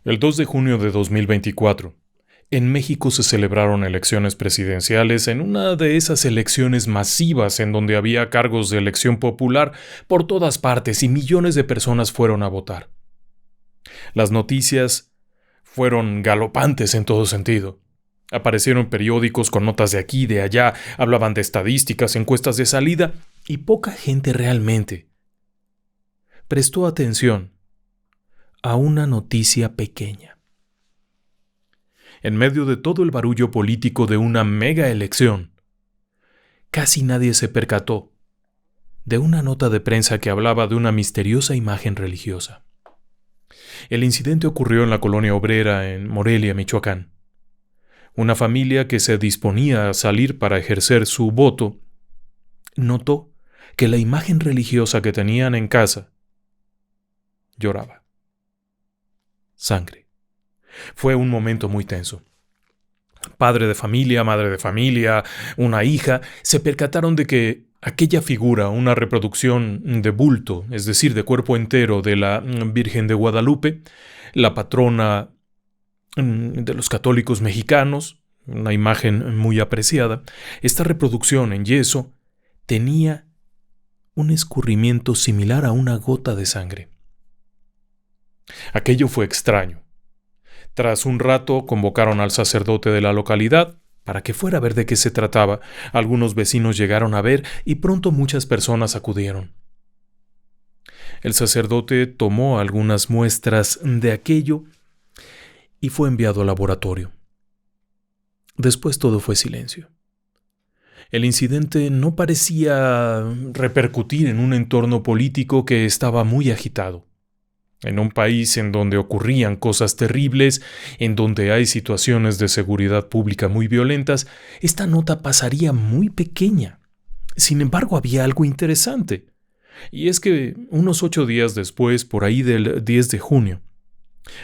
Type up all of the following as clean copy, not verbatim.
El 2 de junio de 2024, en México se celebraron elecciones presidenciales en una de esas elecciones masivas en donde había cargos de elección popular por todas partes y millones de personas fueron a votar. Las noticias fueron galopantes en todo sentido. Aparecieron periódicos con notas de aquí y de allá, hablaban de estadísticas, encuestas de salida, y poca gente realmente prestó atención a una noticia pequeña. En medio de todo el barullo político de una mega elección, casi nadie se percató de una nota de prensa que hablaba de una misteriosa imagen religiosa. El incidente ocurrió en la colonia obrera en Morelia, Michoacán. Una familia que se disponía a salir para ejercer su voto notó que la imagen religiosa que tenían en casa lloraba. Sangre. Fue un momento muy tenso. Padre de familia, madre de familia, una hija, se percataron de que aquella figura, una reproducción de bulto, es decir, de cuerpo entero de la Virgen de Guadalupe, la patrona de los católicos mexicanos, una imagen muy apreciada, esta reproducción en yeso tenía un escurrimiento similar a una gota de sangre. Aquello fue extraño. Tras un rato convocaron al sacerdote de la localidad para que fuera a ver de qué se trataba. Algunos vecinos llegaron a ver y pronto muchas personas acudieron. El sacerdote tomó algunas muestras de aquello y fue enviado al laboratorio. Después todo fue silencio. El incidente no parecía repercutir en un entorno político que estaba muy agitado. En un país en donde ocurrían cosas terribles, en donde hay situaciones de seguridad pública muy violentas, esta nota pasaría muy pequeña. Sin embargo, había algo interesante. Y es que unos 8 días después, por ahí del 10 de junio,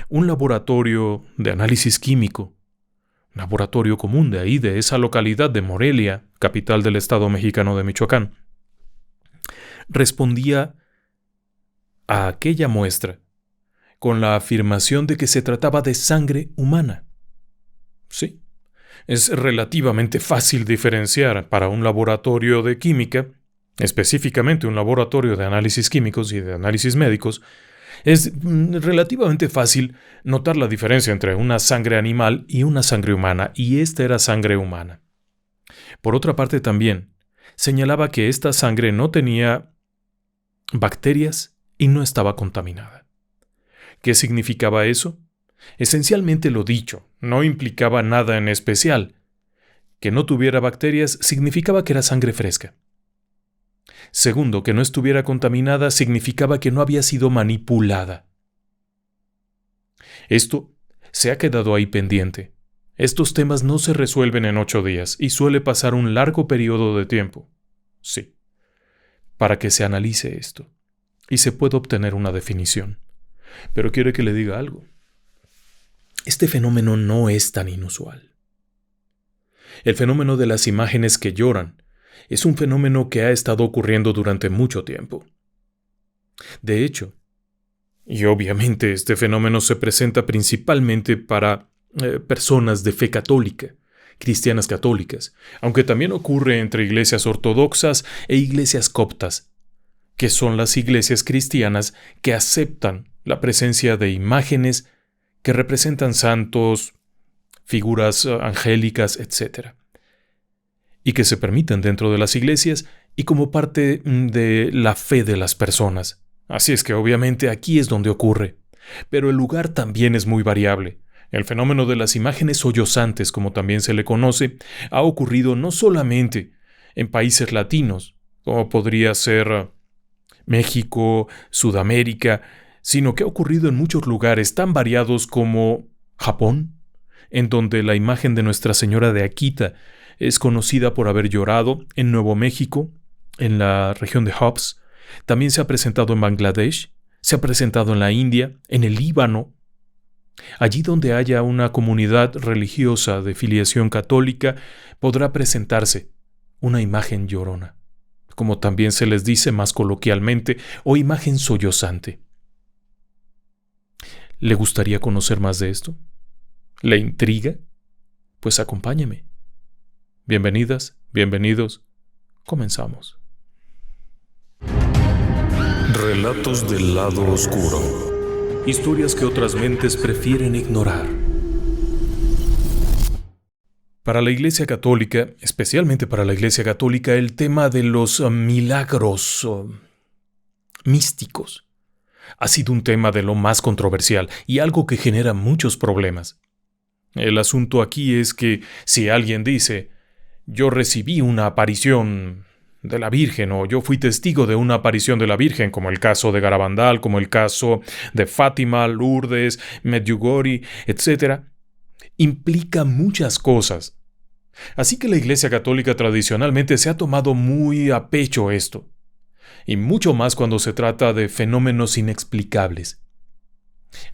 un laboratorio de análisis químico, laboratorio común de ahí, de esa localidad de Morelia, capital del estado mexicano de Michoacán, respondía a aquella muestra con la afirmación de que se trataba de sangre humana. Sí, es relativamente fácil diferenciar para un laboratorio de química, específicamente un laboratorio de análisis químicos y de análisis médicos, es relativamente fácil notar la diferencia entre una sangre animal y una sangre humana, y esta era sangre humana. Por otra parte también, señalaba que esta sangre no tenía bacterias y no estaba contaminada. ¿Qué significaba eso? Esencialmente lo dicho, no implicaba nada en especial. Que no tuviera bacterias significaba que era sangre fresca. Segundo, que no estuviera contaminada significaba que no había sido manipulada. Esto se ha quedado ahí pendiente. Estos temas no se resuelven en 8 días y suele pasar un largo periodo de tiempo. Sí, para que se analice esto y se pueda obtener una definición. Pero quiero que le diga algo. Este fenómeno no es tan inusual. El fenómeno de las imágenes que lloran es un fenómeno que ha estado ocurriendo durante mucho tiempo. De hecho, y obviamente este fenómeno se presenta principalmente para personas de fe católica, cristianas católicas, aunque también ocurre entre iglesias ortodoxas e iglesias coptas, que son las iglesias cristianas que aceptan la presencia de imágenes que representan santos, figuras angélicas, etc., y que se permiten dentro de las iglesias y como parte de la fe de las personas. Así es que obviamente aquí es donde ocurre. Pero el lugar también es muy variable. El fenómeno de las imágenes sollozantes, como también se le conoce, ha ocurrido no solamente en países latinos, como podría ser México, Sudamérica, sino que ha ocurrido en muchos lugares tan variados como Japón, en donde la imagen de Nuestra Señora de Akita es conocida por haber llorado, en Nuevo México, en la región de Hobbs. También se ha presentado en Bangladesh, se ha presentado en la India, en el Líbano. Allí donde haya una comunidad religiosa de filiación católica, podrá presentarse una imagen llorona, como también se les dice más coloquialmente, o imagen sollozante. ¿Le gustaría conocer más de esto? ¿Le intriga? Pues acompáñeme. Bienvenidas, bienvenidos. Comenzamos. Relatos del lado oscuro. Historias que otras mentes prefieren ignorar. Para la Iglesia Católica, especialmente para la Iglesia Católica, el tema de los milagros místicos ha sido un tema de lo más controversial y algo que genera muchos problemas. El asunto aquí es que si alguien dice, yo recibí una aparición de la Virgen o yo fui testigo de una aparición de la Virgen, como el caso de Garabandal, como el caso de Fátima, Lourdes, Medjugorje, etc., implica muchas cosas. Así que la Iglesia Católica tradicionalmente se ha tomado muy a pecho esto, y mucho más cuando se trata de fenómenos inexplicables.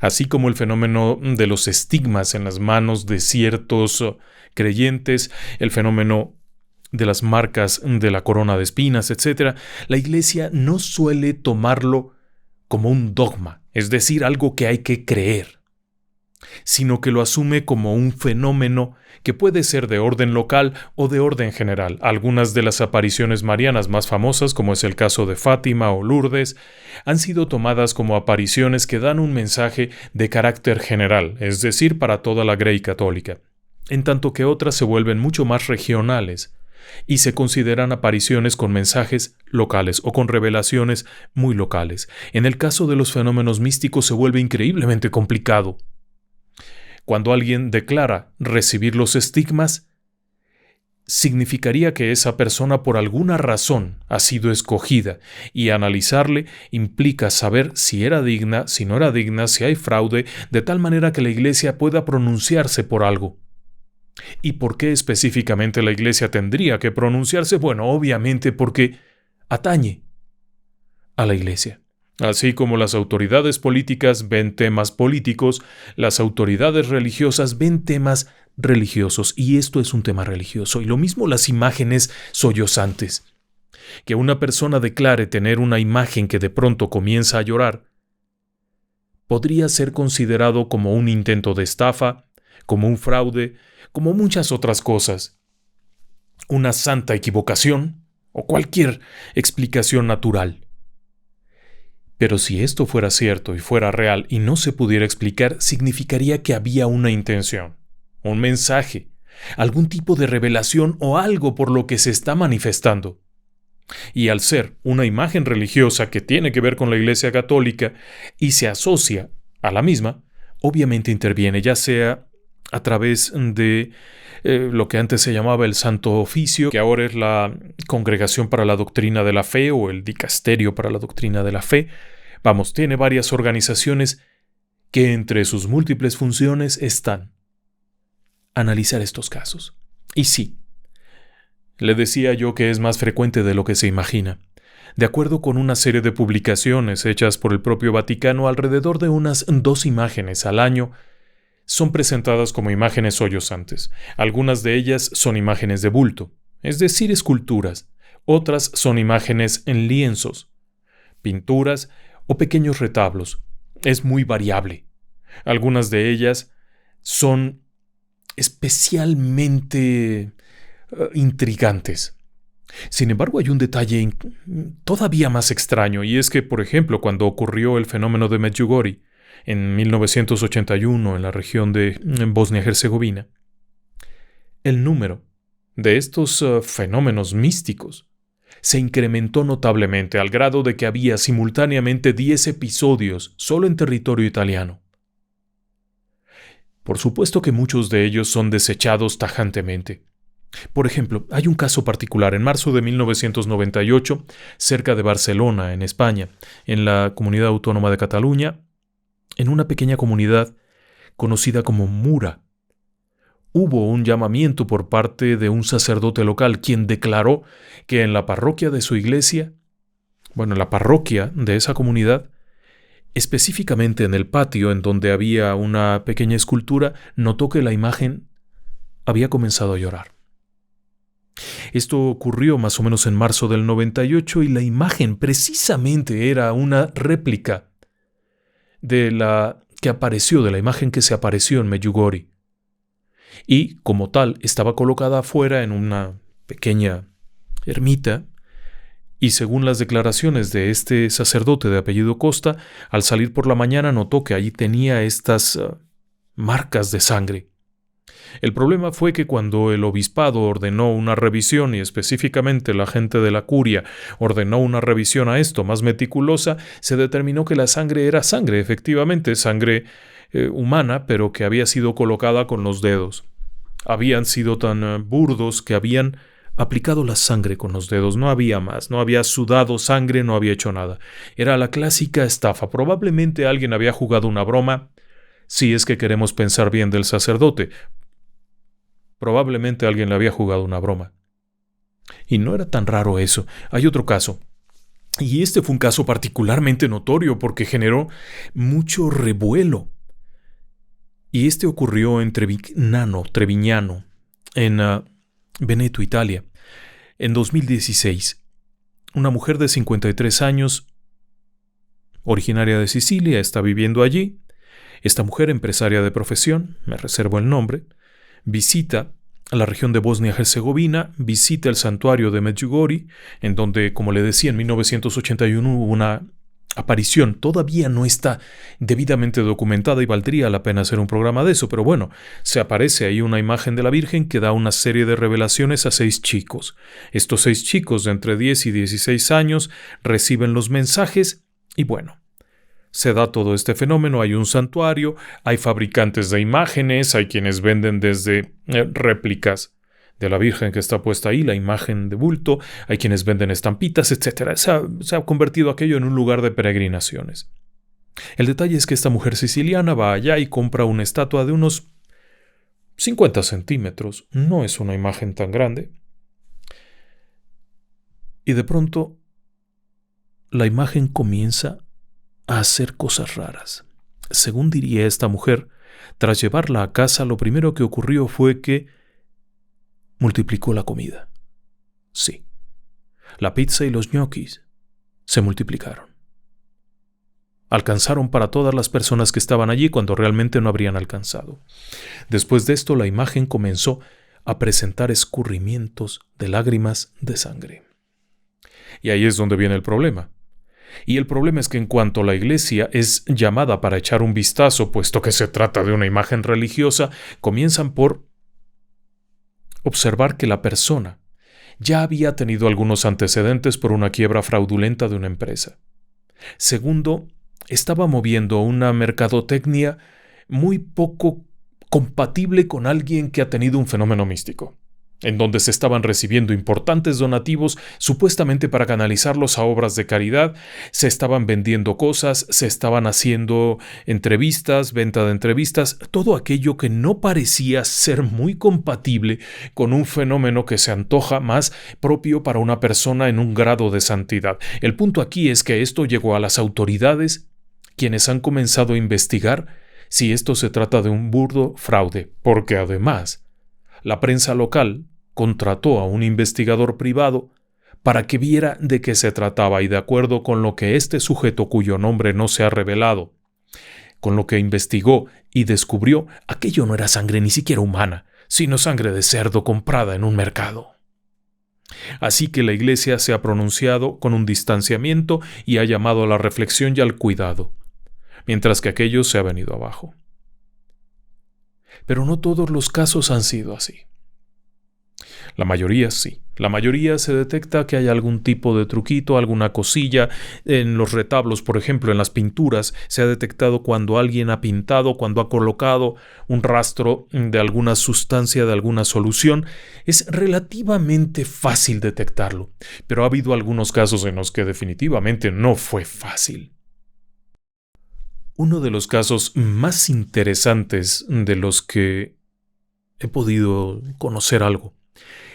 Así como el fenómeno de los estigmas en las manos de ciertos creyentes, el fenómeno de las marcas de la corona de espinas, etc., la Iglesia no suele tomarlo como un dogma, es decir, algo que hay que creer, sino que lo asume como un fenómeno que puede ser de orden local o de orden general. Algunas de las apariciones marianas más famosas, como es el caso de Fátima o Lourdes, han sido tomadas como apariciones que dan un mensaje de carácter general, es decir, para toda la Grey católica, en tanto que otras se vuelven mucho más regionales y se consideran apariciones con mensajes locales o con revelaciones muy locales. En el caso de los fenómenos místicos se vuelve increíblemente complicado. Cuando alguien declara recibir los estigmas, significaría que esa persona por alguna razón ha sido escogida, y analizarle implica saber si era digna, si no era digna, si hay fraude, de tal manera que la Iglesia pueda pronunciarse por algo. ¿Y por qué específicamente la Iglesia tendría que pronunciarse? Bueno, obviamente porque atañe a la Iglesia. Así como las autoridades políticas ven temas políticos, las autoridades religiosas ven temas religiosos, y esto es un tema religioso. Y lo mismo las imágenes sollozantes. Que una persona declare tener una imagen que de pronto comienza a llorar, podría ser considerado como un intento de estafa, como un fraude, como muchas otras cosas. Una santa equivocación o cualquier explicación natural. Pero si esto fuera cierto y fuera real y no se pudiera explicar, significaría que había una intención, un mensaje, algún tipo de revelación o algo por lo que se está manifestando. Y al ser una imagen religiosa que tiene que ver con la Iglesia Católica y se asocia a la misma, obviamente interviene, ya sea a través de lo que antes se llamaba el Santo Oficio, que ahora es la Congregación para la Doctrina de la Fe o el Dicasterio para la Doctrina de la Fe. Vamos, tiene varias organizaciones que entre sus múltiples funciones están analizar estos casos. Y sí, le decía yo que es más frecuente de lo que se imagina. De acuerdo con una serie de publicaciones hechas por el propio Vaticano, alrededor de unas 2 imágenes al año son presentadas como imágenes sollozantes. Algunas de ellas son imágenes de bulto, es decir, esculturas. Otras son imágenes en lienzos, pinturas o pequeños retablos. Es muy variable. Algunas de ellas son especialmente intrigantes. Sin embargo, hay un detalle todavía más extraño, y es que, por ejemplo, cuando ocurrió el fenómeno de Medjugorje, en 1981 en la región de Bosnia-Herzegovina, el número de estos fenómenos místicos se incrementó notablemente al grado de que había simultáneamente 10 episodios solo en territorio italiano. Por supuesto que muchos de ellos son desechados tajantemente. Por ejemplo, hay un caso particular en marzo de 1998, cerca de Barcelona, en España, en la Comunidad Autónoma de Cataluña, en una pequeña comunidad conocida como Mura. Hubo un llamamiento por parte de un sacerdote local, quien declaró que en la parroquia de su iglesia, en la parroquia de esa comunidad, específicamente en el patio en donde había una pequeña escultura, notó que la imagen había comenzado a llorar. Esto ocurrió más o menos en marzo del 98 y la imagen precisamente era una réplica de la que apareció, de la imagen que se apareció en Medjugorje. Y, como tal, estaba colocada afuera en una pequeña ermita, y según las declaraciones de este sacerdote de apellido Costa, al salir por la mañana notó que allí tenía estas marcas de sangre. El problema fue que cuando el obispado ordenó una revisión, y específicamente la gente de la curia ordenó una revisión a esto más meticulosa, se determinó que la sangre era sangre, efectivamente, sangre humana, pero que había sido colocada con los dedos. Habían sido tan burdos que habían aplicado la sangre con los dedos, no había más, no había sudado sangre, no había hecho nada. Era la clásica estafa. Probablemente alguien había jugado una broma, si es que queremos pensar bien del sacerdote. Probablemente alguien le había jugado una broma. Y no era tan raro eso. Hay otro caso. Y este fue un caso particularmente notorio porque generó mucho revuelo. Y este ocurrió en Trevignano, en Veneto, Italia, en 2016. Una mujer de 53 años, originaria de Sicilia, está viviendo allí. Esta mujer, empresaria de profesión, me reservo el nombre, visita a la región de Bosnia-Herzegovina, visita el santuario de Medjugorje, en donde, como le decía, en 1981 hubo una aparición. Todavía no está debidamente documentada y valdría la pena hacer un programa de eso, pero bueno, se aparece ahí una imagen de la Virgen que da una serie de revelaciones a 6 chicos. Estos 6 chicos de entre 10 y 16 años reciben los mensajes y bueno, se da todo este fenómeno, hay un santuario, hay fabricantes de imágenes, hay quienes venden desde réplicas de la Virgen que está puesta ahí, la imagen de bulto, hay quienes venden estampitas, etc. Se ha convertido aquello en un lugar de peregrinaciones. El detalle es que esta mujer siciliana va allá y compra una estatua de unos 50 centímetros, no es una imagen tan grande, y de pronto la imagen comienza a hacer cosas raras. Según diría esta mujer, tras llevarla a casa, lo primero que ocurrió fue que multiplicó la comida. Sí, la pizza y los ñoquis se multiplicaron. Alcanzaron para todas las personas que estaban allí cuando realmente no habrían alcanzado. Después de esto, la imagen comenzó a presentar escurrimientos de lágrimas de sangre. Y ahí es donde viene el problema. Y el problema es que en cuanto la iglesia es llamada para echar un vistazo, puesto que se trata de una imagen religiosa, comienzan por observar que la persona ya había tenido algunos antecedentes por una quiebra fraudulenta de una empresa. Segundo, estaba moviendo una mercadotecnia muy poco compatible con alguien que ha tenido un fenómeno místico, en donde se estaban recibiendo importantes donativos supuestamente para canalizarlos a obras de caridad, se estaban vendiendo cosas, se estaban haciendo entrevistas, venta de entrevistas, todo aquello que no parecía ser muy compatible con un fenómeno que se antoja más propio para una persona en un grado de santidad. El punto aquí es que esto llegó a las autoridades, quienes han comenzado a investigar si esto se trata de un burdo fraude, porque además la prensa local contrató a un investigador privado para que viera de qué se trataba y de acuerdo con lo que este sujeto cuyo nombre no se ha revelado, con lo que investigó y descubrió, aquello no era sangre ni siquiera humana, sino sangre de cerdo comprada en un mercado. Así que la Iglesia se ha pronunciado con un distanciamiento y ha llamado a la reflexión y al cuidado, mientras que aquello se ha venido abajo. Pero no todos los casos han sido así. La mayoría sí. La mayoría se detecta que hay algún tipo de truquito, alguna cosilla. En los retablos, por ejemplo, en las pinturas, se ha detectado cuando alguien ha pintado, cuando ha colocado un rastro de alguna sustancia, de alguna solución. Es relativamente fácil detectarlo, pero ha habido algunos casos en los que definitivamente no fue fácil. Uno de los casos más interesantes de los que he podido conocer algo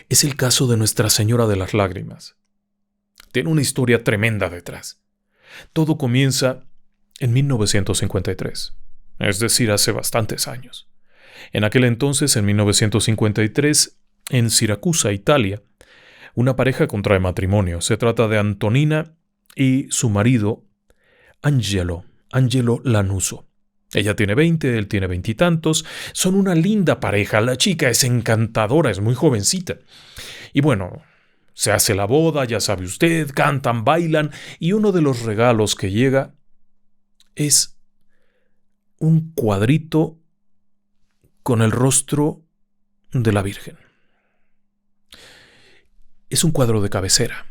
es el caso de Nuestra Señora de las Lágrimas. Tiene una historia tremenda detrás. Todo comienza en 1953, es decir, hace bastantes años. En aquel entonces, en 1953, en Siracusa, Italia, una pareja contrae matrimonio. Se trata de Antonina y su marido, Angelo Lanuso. Ella tiene 20, él tiene 20 y tantos. Son una linda pareja. La chica es encantadora, es muy jovencita. Y bueno, se hace la boda, ya sabe usted, cantan, bailan, y uno de los regalos que llega es un cuadrito con el rostro de la Virgen. Es un cuadro de cabecera.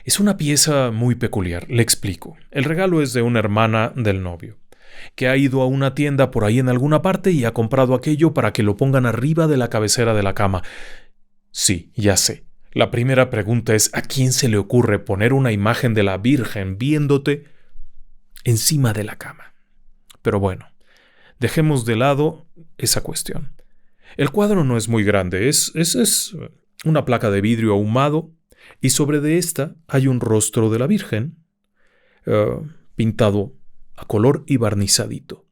Es una pieza muy peculiar, le explico. El regalo es de una hermana del novio, que ha ido a una tienda por ahí en alguna parte y ha comprado aquello para que lo pongan arriba de la cabecera de la cama. Sí, ya sé. La primera pregunta es, ¿a quién se le ocurre poner una imagen de la Virgen viéndote encima de la cama? Pero bueno, dejemos de lado esa cuestión. El cuadro no es muy grande, es una placa de vidrio ahumado, y sobre de esta hay un rostro de la Virgen, pintado a color y barnizadito.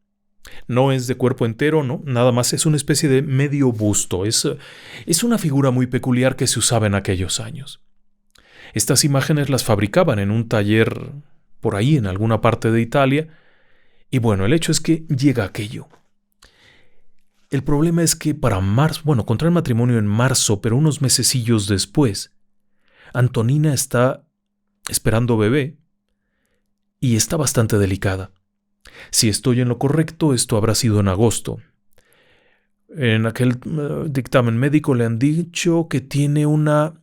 No es de cuerpo entero, no, nada más es una especie de medio busto. Es una figura muy peculiar que se usaba en aquellos años. Estas imágenes las fabricaban en un taller por ahí en alguna parte de Italia, y bueno, el hecho es que llega aquello. El problema es que para marzo, contrae matrimonio en marzo, pero unos mesecillos después, Antonina está esperando bebé y está bastante delicada. Si estoy en lo correcto, esto habrá sido en agosto. En aquel dictamen médico le han dicho que tiene una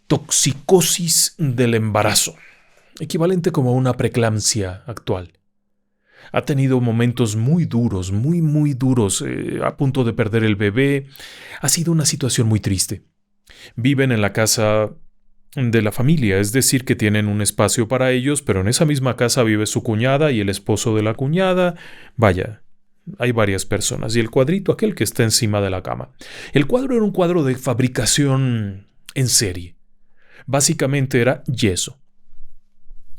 toxicosis del embarazo, equivalente como a una preeclampsia actual. Ha tenido momentos muy duros, muy duros, a punto de perder el bebé. Ha sido una situación muy triste. Viven en la casa de la familia, es decir, que tienen un espacio para ellos, pero en esa misma casa vive su cuñada y el esposo de la cuñada. Vaya, hay varias personas. Y el cuadrito, aquel que está encima de la cama. El cuadro era un cuadro de fabricación en serie. Básicamente era yeso.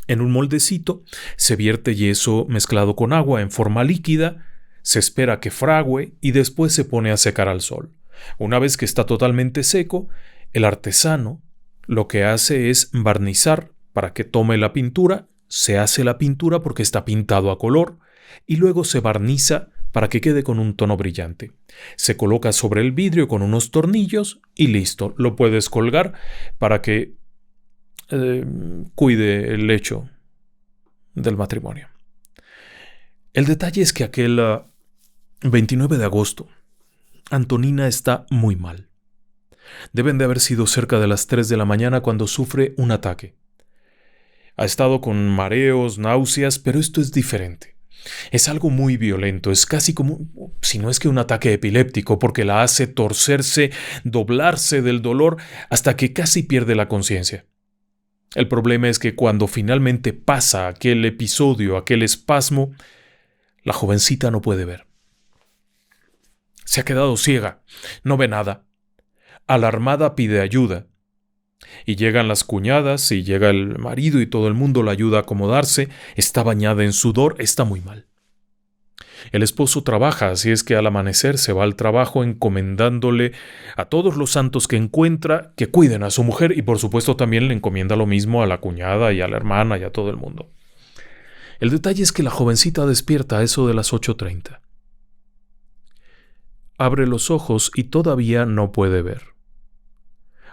En un moldecito se vierte yeso mezclado con agua en forma líquida, se espera que fragüe y después se pone a secar al sol. Una vez que está totalmente seco, el artesano lo que hace es barnizar para que tome la pintura, se hace la pintura porque está pintado a color y luego se barniza para que quede con un tono brillante. Se coloca sobre el vidrio con unos tornillos y listo, lo puedes colgar para que cuide el hecho del matrimonio. El detalle es que aquel 29 de agosto, Antonina está muy mal. Deben de haber sido cerca de las 3 de la mañana cuando sufre un ataque. Ha estado con mareos, náuseas, pero esto es diferente. Es algo muy violento, es casi como, si no es que un ataque epiléptico, porque la hace torcerse, doblarse del dolor hasta que casi pierde la conciencia. El problema es que cuando finalmente pasa aquel episodio, aquel espasmo, la jovencita no puede ver. Se ha quedado ciega, no ve nada. Alarmada pide ayuda. Y llegan las cuñadas y llega el marido y todo el mundo la ayuda a acomodarse. Está bañada en sudor, está muy mal. El esposo trabaja, así es que al amanecer se va al trabajo encomendándole a todos los santos que encuentra que cuiden a su mujer y por supuesto también le encomienda lo mismo a la cuñada y a la hermana y a todo el mundo. El detalle es que la jovencita despierta a eso de las 8:30. Abre los ojos y todavía no puede ver.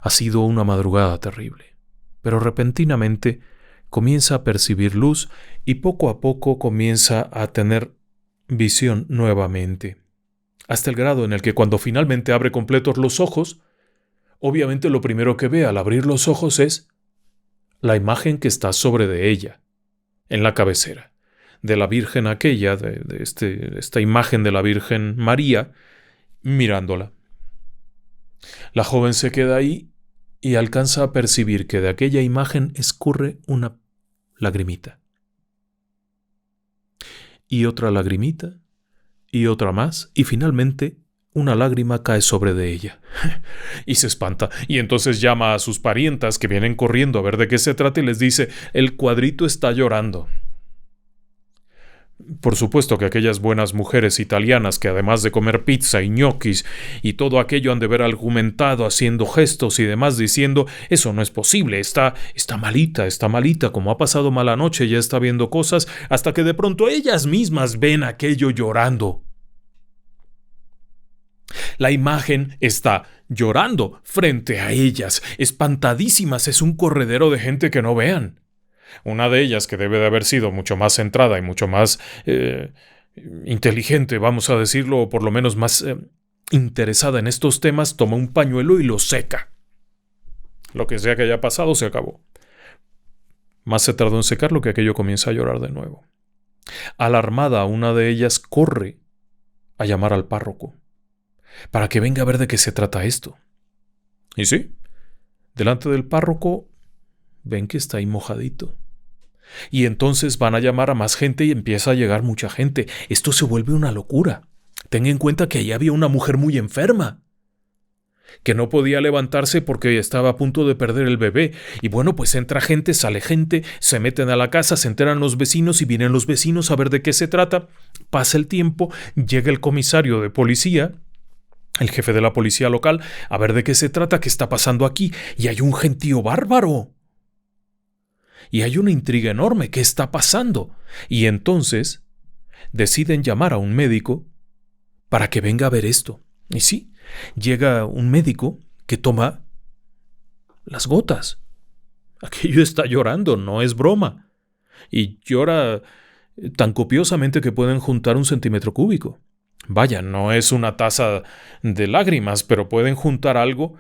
Ha sido una madrugada terrible, pero repentinamente comienza a percibir luz y poco a poco comienza a tener visión nuevamente, hasta el grado en el que cuando finalmente abre completos los ojos, obviamente lo primero que ve al abrir los ojos es la imagen que está sobre de ella, en la cabecera, de la Virgen aquella, de esta imagen de la Virgen María, mirándola. La joven se queda ahí y alcanza a percibir que de aquella imagen escurre una lagrimita. Y otra lagrimita, y otra más, y finalmente una lágrima cae sobre de ella. Y se espanta, y entonces llama a sus parientas que vienen corriendo a ver de qué se trata y les dice, el cuadrito está llorando. Por supuesto que aquellas buenas mujeres italianas que además de comer pizza y ñoquis y todo aquello han de haber argumentado haciendo gestos y demás diciendo eso no es posible, está malita, como ha pasado mala noche ya está viendo cosas hasta que de pronto ellas mismas ven aquello llorando. La imagen está llorando frente a ellas, espantadísimas, es un corredero de gente que no vean. Una de ellas, que debe de haber sido mucho más centrada y mucho más inteligente, vamos a decirlo, o por lo menos más interesada en estos temas, toma un pañuelo y lo seca. Lo que sea que haya pasado se acabó. Más se tardó en secarlo que aquello comienza a llorar de nuevo. Alarmada, una de ellas corre a llamar al párroco para que venga a ver de qué se trata esto. Y sí, delante del párroco ven que está ahí mojadito. Y entonces van a llamar a más gente y empieza a llegar mucha gente. Esto se vuelve una locura. Ten en cuenta que allí había una mujer muy enferma, que no podía levantarse porque estaba a punto de perder el bebé. Y bueno, pues entra gente, sale gente, se meten a la casa, se enteran los vecinos y vienen los vecinos a ver de qué se trata. Pasa el tiempo, llega el comisario de policía, el jefe de la policía local, a ver de qué se trata, qué está pasando aquí. Y hay un gentío bárbaro. Y hay una intriga enorme. ¿Qué está pasando? Y entonces deciden llamar a un médico para que venga a ver esto. Y sí, llega un médico que toma las gotas. Aquello está llorando, no es broma. Y llora tan copiosamente que pueden juntar 1 centímetro cúbico. Vaya, no es una taza de lágrimas, pero pueden juntar algo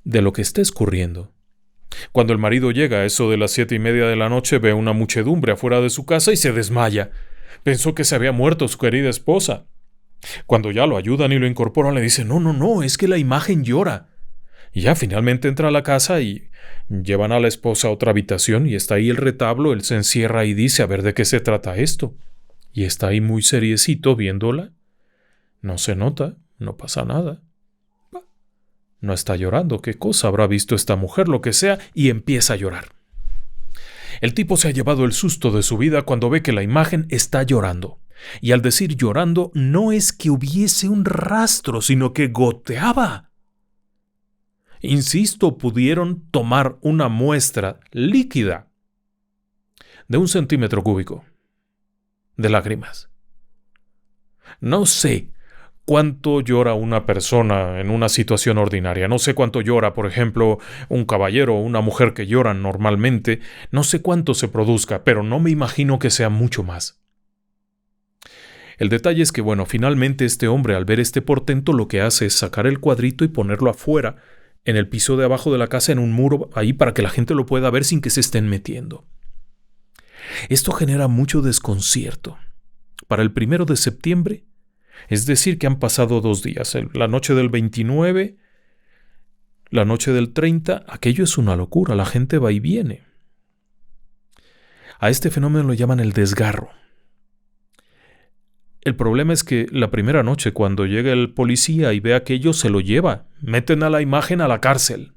de lo que está escurriendo. Cuando el marido llega a eso de las 7:30 de la noche, ve una muchedumbre afuera de su casa y se desmaya. Pensó que se había muerto su querida esposa. Cuando ya lo ayudan y lo incorporan, le dicen, no, es que la imagen llora. Y ya finalmente entra a la casa y llevan a la esposa a otra habitación y está ahí el retablo, él se encierra y dice a ver de qué se trata esto. Y está ahí muy seriecito viéndola. No se nota, no pasa nada. No está llorando, ¿qué cosa habrá visto esta mujer? Lo que sea, y empieza a llorar. El tipo se ha llevado el susto de su vida cuando ve que la imagen está llorando. Y al decir llorando, no es que hubiese un rastro, sino que goteaba. Insisto, pudieron tomar una muestra líquida de 1 centímetro cúbico de lágrimas. No sé cuánto llora una persona en una situación ordinaria. No sé cuánto llora, por ejemplo, un caballero o una mujer que lloran normalmente. No sé cuánto se produzca, pero no me imagino que sea mucho más. El detalle es que, bueno, finalmente este hombre, al ver este portento, lo que hace es sacar el cuadrito y ponerlo afuera, en el piso de abajo de la casa, en un muro ahí, para que la gente lo pueda ver sin que se estén metiendo. Esto genera mucho desconcierto. Para el 1 de septiembre, es decir, que han pasado 2 días, la noche del 29, la noche del 30, aquello es una locura, la gente va y viene. A este fenómeno lo llaman el desgarro. El problema es que la primera noche, cuando llega el policía y ve aquello, se lo lleva, meten a la imagen a la cárcel.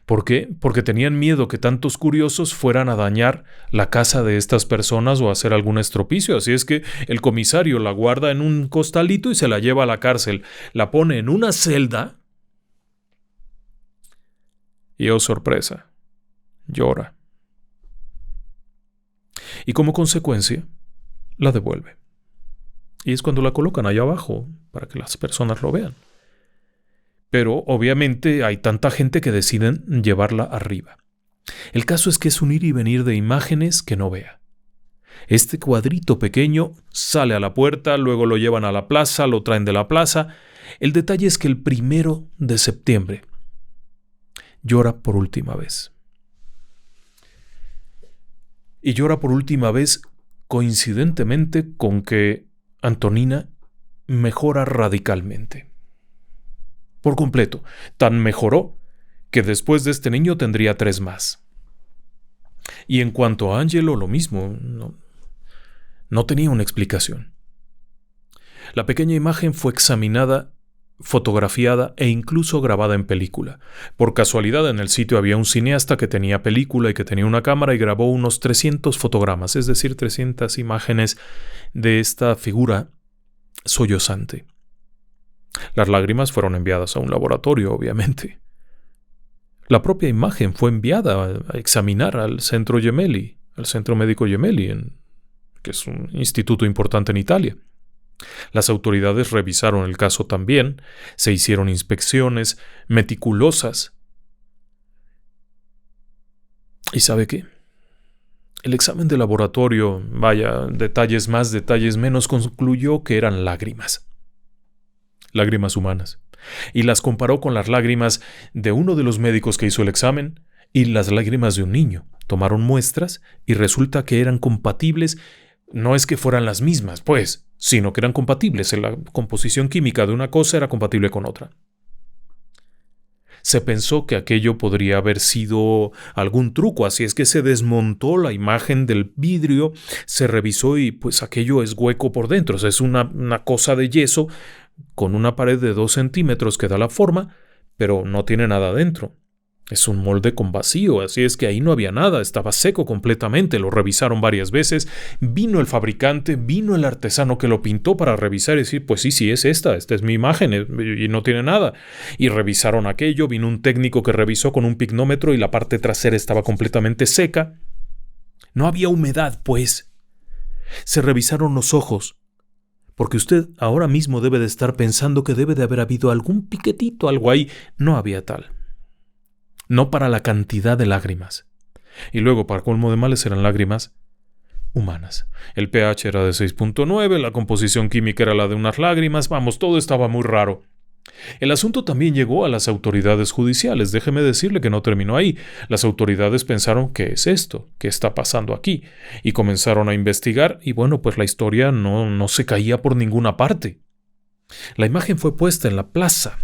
¿Por qué? Porque tenían miedo que tantos curiosos fueran a dañar la casa de estas personas o a hacer algún estropicio. Así es que el comisario la guarda en un costalito y se la lleva a la cárcel. La pone en una celda y, oh sorpresa, llora. Y como consecuencia, la devuelve. Y es cuando la colocan allá abajo para que las personas lo vean. Pero obviamente hay tanta gente que deciden llevarla arriba. El caso es que es un ir y venir de imágenes que no vea. Este cuadrito pequeño sale a la puerta, luego lo llevan a la plaza, lo traen de la plaza. El detalle es que el 1 de septiembre llora por última vez. Y llora por última vez coincidentemente con que Antonina mejora radicalmente. Por completo. Tan mejoró que después de este niño tendría 3 más. Y en cuanto a Angelo, lo mismo. No tenía una explicación. La pequeña imagen fue examinada fotografiada e incluso grabada en película. Por casualidad en el sitio había un cineasta que tenía película y que tenía una cámara y grabó unos 300 fotogramas, es decir, 300 imágenes de esta figura sollozante. Las lágrimas fueron enviadas a un laboratorio, obviamente. La propia imagen fue enviada a examinar al Centro Gemelli, al Centro Médico Gemelli, que es un instituto importante en Italia. Las autoridades revisaron el caso también, se hicieron inspecciones meticulosas. ¿Y sabe qué? El examen de laboratorio, vaya, detalles más, detalles menos, concluyó que eran lágrimas. Lágrimas humanas. Y las comparó con las lágrimas de uno de los médicos que hizo el examen y las lágrimas de un niño. Tomaron muestras y resulta que eran compatibles. No es que fueran las mismas, pues, sino que eran compatibles. La composición química de una cosa era compatible con otra. Se pensó que aquello podría haber sido algún truco, así es que se desmontó la imagen del vidrio, se revisó y pues aquello es hueco por dentro, o sea, es una cosa de yeso con una pared de 2 centímetros que da la forma, pero no tiene nada dentro. Es un molde con vacío, así es que ahí no había nada, estaba seco completamente, lo revisaron varias veces, vino el fabricante, vino el artesano que lo pintó para revisar y decir, pues sí, es esta es mi imagen y no tiene nada. Y revisaron aquello, vino un técnico que revisó con un pignómetro y la parte trasera estaba completamente seca. No había humedad, pues. Se revisaron los ojos, porque usted ahora mismo debe de estar pensando que debe de haber habido algún piquetito, algo ahí, no había tal. No para la cantidad de lágrimas. Y luego, para colmo de males, eran lágrimas humanas. El pH era de 6.9, la composición química era la de unas lágrimas, vamos, todo estaba muy raro. El asunto también llegó a las autoridades judiciales. Déjeme decirle que no terminó ahí. Las autoridades pensaron, ¿qué es esto? ¿Qué está pasando aquí? Y comenzaron a investigar y bueno, pues la historia no se caía por ninguna parte. La imagen fue puesta en la plaza,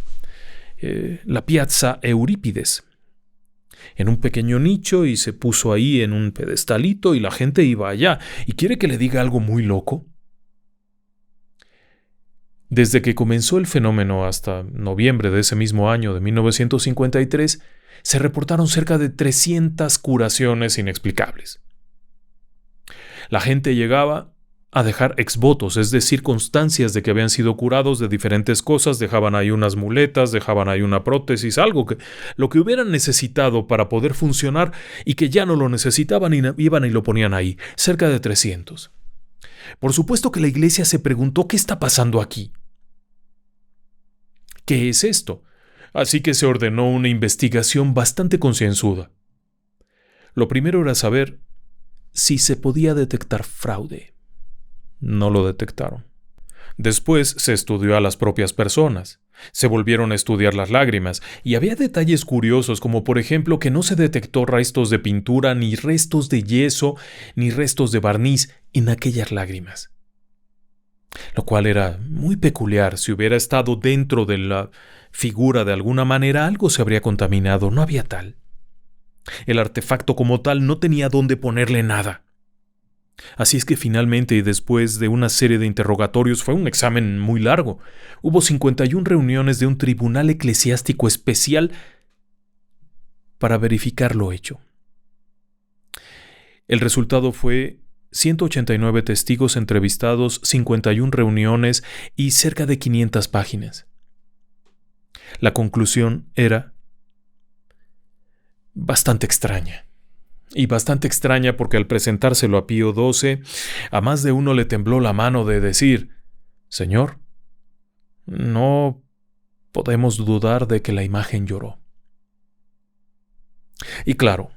la Piazza Eurípides, en un pequeño nicho y se puso ahí en un pedestalito y la gente iba allá. ¿Y quiere que le diga algo muy loco? Desde que comenzó el fenómeno hasta noviembre de ese mismo año de 1953, se reportaron cerca de 300 curaciones inexplicables. La gente llegaba a dejar exvotos, es decir, constancias de que habían sido curados de diferentes cosas, dejaban ahí unas muletas, dejaban ahí una prótesis, algo que lo que hubieran necesitado para poder funcionar y que ya no lo necesitaban y iban y lo ponían ahí, cerca de 300. Por supuesto que la iglesia se preguntó ¿qué está pasando aquí? ¿Qué es esto? Así que se ordenó una investigación bastante concienzuda. Lo primero era saber si se podía detectar fraude. No lo detectaron. Después se estudió a las propias personas. Se volvieron a estudiar las lágrimas y había detalles curiosos como por ejemplo que no se detectó restos de pintura, ni restos de yeso, ni restos de barniz en aquellas lágrimas. Lo cual era muy peculiar. Si hubiera estado dentro de la figura de alguna manera, algo se habría contaminado. No había tal. El artefacto como tal no tenía dónde ponerle nada. Así es que finalmente, y después de una serie de interrogatorios, fue un examen muy largo. Hubo 51 reuniones de un tribunal eclesiástico especial para verificar lo hecho. El resultado fue 189 testigos entrevistados, 51 reuniones y cerca de 500 páginas. La conclusión era bastante extraña. Y bastante extraña porque al presentárselo a Pío XII, a más de uno le tembló la mano de decir, «Señor, no podemos dudar de que la imagen lloró». Y claro,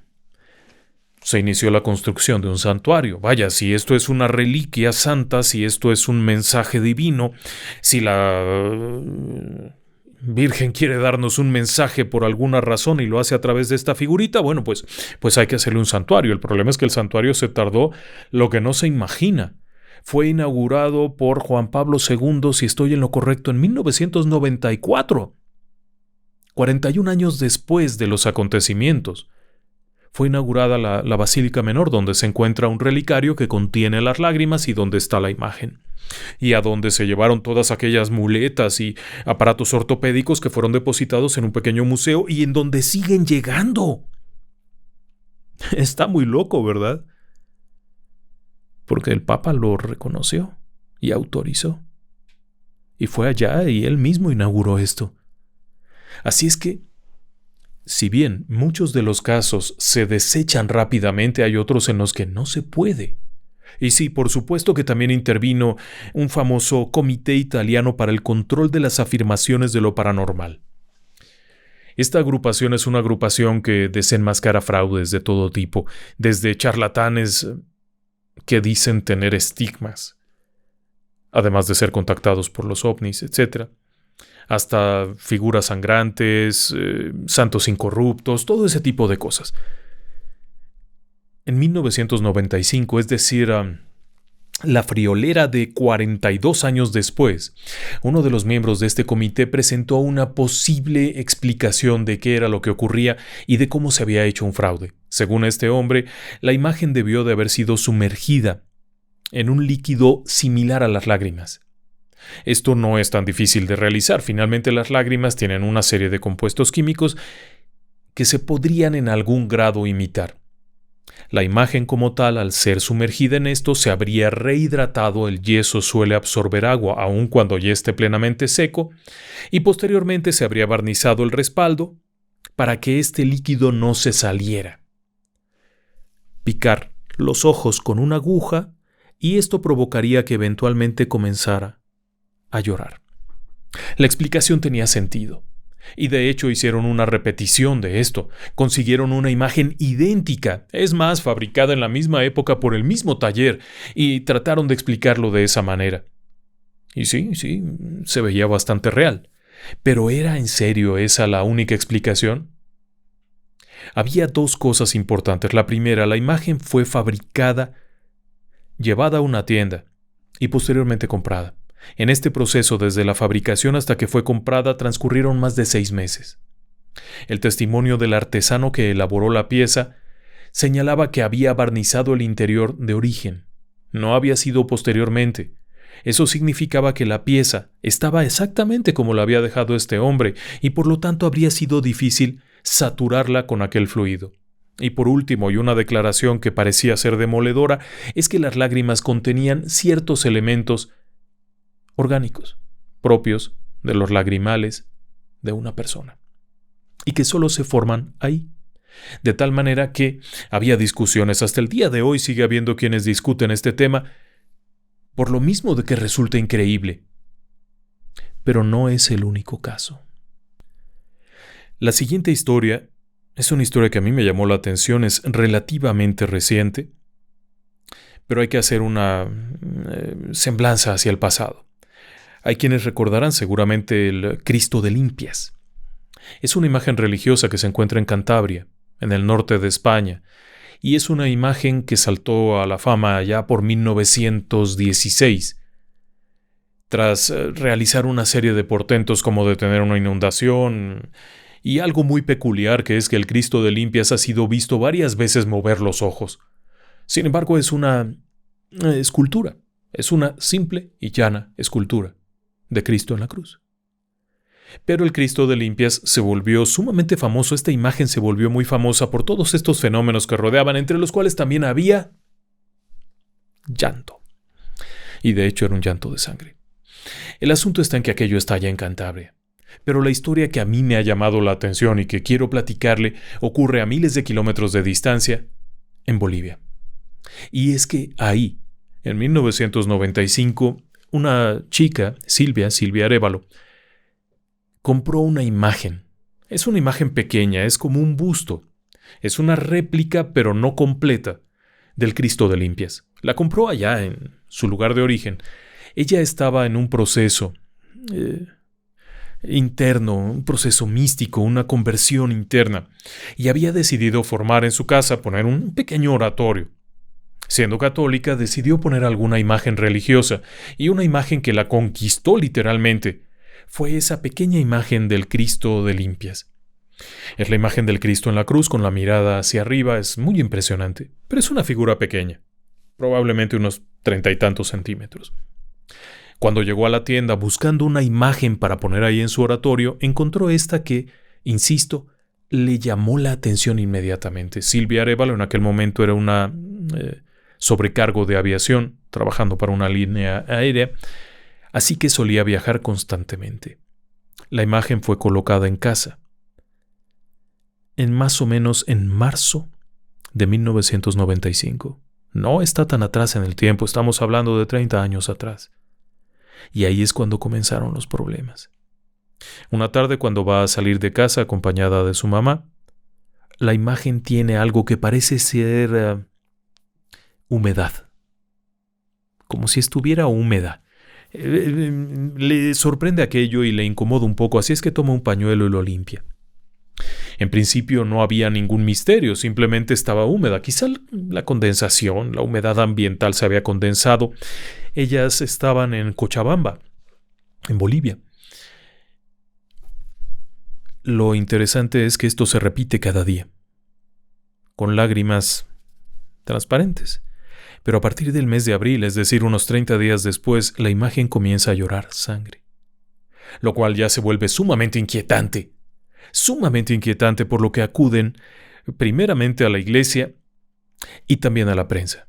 se inició la construcción de un santuario. Vaya, si esto es una reliquia santa, si esto es un mensaje divino, si la Virgen quiere darnos un mensaje por alguna razón y lo hace a través de esta figurita, bueno, pues hay que hacerle un santuario. El problema es que el santuario se tardó lo que no se imagina. Fue inaugurado por Juan Pablo II, si estoy en lo correcto, en 1994, 41 años después de los acontecimientos. fue inaugurada la Basílica Menor, donde se encuentra un relicario que contiene las lágrimas y donde está la imagen, y a donde se llevaron todas aquellas muletas y aparatos ortopédicos que fueron depositados en un pequeño museo y en donde siguen llegando. Está muy loco, ¿verdad? Porque el Papa lo reconoció y autorizó. Y fue allá y él mismo inauguró esto. Así es que, si bien muchos de los casos se desechan rápidamente, hay otros en los que no se puede. Y sí, por supuesto que también intervino un famoso comité italiano para el control de las afirmaciones de lo paranormal. Esta agrupación es una agrupación que desenmascara fraudes de todo tipo, desde charlatanes que dicen tener estigmas, además de ser contactados por los ovnis, etc., hasta figuras sangrantes, santos incorruptos, todo ese tipo de cosas. En 1995, es decir, la friolera de 42 años después, uno de los miembros de este comité presentó una posible explicación de qué era lo que ocurría y de cómo se había hecho un fraude. Según este hombre, la imagen debió de haber sido sumergida en un líquido similar a las lágrimas. Esto no es tan difícil de realizar. Finalmente, las lágrimas tienen una serie de compuestos químicos que se podrían en algún grado imitar. La imagen como tal, al ser sumergida en esto, se habría rehidratado. El yeso suele absorber agua aun cuando ya esté plenamente seco, y posteriormente se habría barnizado el respaldo para que este líquido no se saliera. Picar los ojos con una aguja y esto provocaría que eventualmente comenzara a llorar. La explicación tenía sentido. Y de hecho hicieron una repetición de esto. Consiguieron una imagen idéntica, es más, fabricada en la misma época por el mismo taller, y trataron de explicarlo de esa manera. Y sí, se veía bastante real. ¿Pero era en serio esa la única explicación? Había dos cosas importantes. La primera, la imagen fue fabricada, llevada a una tienda y posteriormente comprada. En este proceso, desde la fabricación hasta que fue comprada, transcurrieron más de 6 meses. El testimonio del artesano que elaboró la pieza señalaba que había barnizado el interior de origen. No había sido posteriormente. Eso significaba que la pieza estaba exactamente como la había dejado este hombre y por lo tanto habría sido difícil saturarla con aquel fluido. Y por último, y una declaración que parecía ser demoledora, es que las lágrimas contenían ciertos elementos orgánicos, propios de los lagrimales de una persona, y que solo se forman ahí. De tal manera que había discusiones. Hasta el día de hoy sigue habiendo quienes discuten este tema, por lo mismo de que resulta increíble. Pero no es el único caso. La siguiente historia es una historia que a mí me llamó la atención, es relativamente reciente, pero hay que hacer una semblanza hacia el pasado. Hay quienes recordarán seguramente el Cristo de Limpias. Es una imagen religiosa que se encuentra en Cantabria, en el norte de España, y es una imagen que saltó a la fama ya por 1916, tras realizar una serie de portentos como detener una inundación, y algo muy peculiar que es que el Cristo de Limpias ha sido visto varias veces mover los ojos. Sin embargo, es una escultura, es una simple y llana escultura de Cristo en la cruz. Pero el Cristo de Limpias se volvió sumamente famoso. Esta imagen se volvió muy famosa por todos estos fenómenos que rodeaban, entre los cuales también había llanto. Y de hecho era un llanto de sangre. El asunto está en que aquello está allá en Cantabria. Pero la historia que a mí me ha llamado la atención y que quiero platicarle ocurre a miles de kilómetros de distancia, en Bolivia. Y es que ahí, en 1995, una chica, Silvia Arévalo, compró una imagen. Es una imagen pequeña, es como un busto. Es una réplica, pero no completa, del Cristo de Limpias. La compró allá, en su lugar de origen. Ella estaba en un proceso interno, un proceso místico, una conversión interna, y había decidido formar en su casa, poner un pequeño oratorio. Siendo católica, decidió poner alguna imagen religiosa, y una imagen que la conquistó literalmente fue esa pequeña imagen del Cristo de Limpias. Es la imagen del Cristo en la cruz con la mirada hacia arriba, es muy impresionante, pero es una figura pequeña, probablemente unos 30 y tantos centímetros. Cuando llegó a la tienda buscando una imagen para poner ahí en su oratorio, encontró esta que, insisto, le llamó la atención inmediatamente. Silvia Arévalo en aquel momento era una sobrecargo de aviación, trabajando para una línea aérea, así que solía viajar constantemente. La imagen fue colocada en casa. Más o menos en marzo de 1995. No está tan atrás en el tiempo, estamos hablando de 30 años atrás. Y ahí es cuando comenzaron los problemas. Una tarde, cuando va a salir de casa acompañada de su mamá, la imagen tiene algo que parece ser humedad. Como si estuviera húmeda. Le sorprende aquello y le incomoda un poco, así es que toma un pañuelo y lo limpia. En principio no había ningún misterio, simplemente estaba húmeda. Quizá la condensación, la humedad ambiental se había condensado. Ellas estaban en Cochabamba, en Bolivia. Lo interesante es que esto se repite cada día, con lágrimas transparentes. Pero a partir del mes de abril, es decir, unos 30 días después, la imagen comienza a llorar sangre, lo cual ya se vuelve sumamente inquietante, por lo que acuden primeramente a la iglesia y también a la prensa.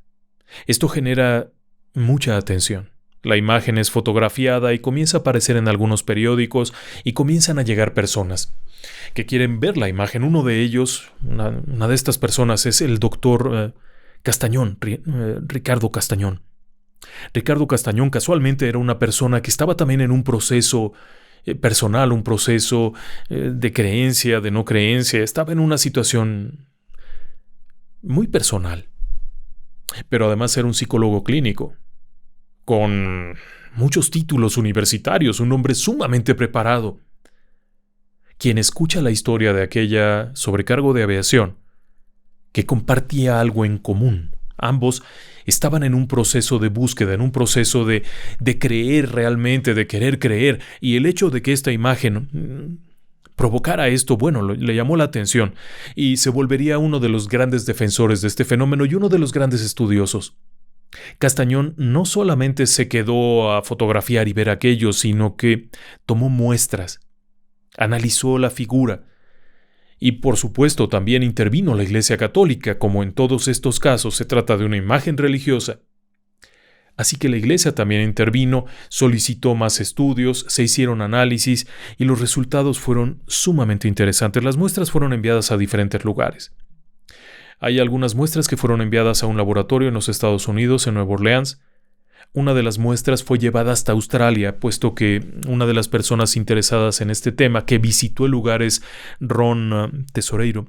Esto genera mucha atención. La imagen es fotografiada y comienza a aparecer en algunos periódicos y comienzan a llegar personas que quieren ver la imagen. Uno de ellos, una de estas personas, es el doctor Castañón, Ricardo Castañón. Ricardo Castañón casualmente era una persona que estaba también en un proceso personal, un proceso de creencia, de no creencia. Estaba en una situación muy personal. Pero además era un psicólogo clínico, con muchos títulos universitarios, un hombre sumamente preparado. Quien escucha la historia de aquella sobrecargo de aviación, que compartía algo en común. Ambos estaban en un proceso de búsqueda, en un proceso de creer realmente, de querer creer, y el hecho de que esta imagen provocara esto, bueno, le llamó la atención, y se volvería uno de los grandes defensores de este fenómeno y uno de los grandes estudiosos. Castañón no solamente se quedó a fotografiar y ver aquello, sino que tomó muestras, analizó la figura, y por supuesto también intervino la Iglesia Católica. Como en todos estos casos se trata de una imagen religiosa. Así que la Iglesia también intervino, solicitó más estudios, se hicieron análisis y los resultados fueron sumamente interesantes. Las muestras fueron enviadas a diferentes lugares. Hay algunas muestras que fueron enviadas a un laboratorio en los Estados Unidos, en Nueva Orleans. Una de las muestras fue llevada hasta Australia, puesto que una de las personas interesadas en este tema que visitó el lugar es Ron Tesoreiro,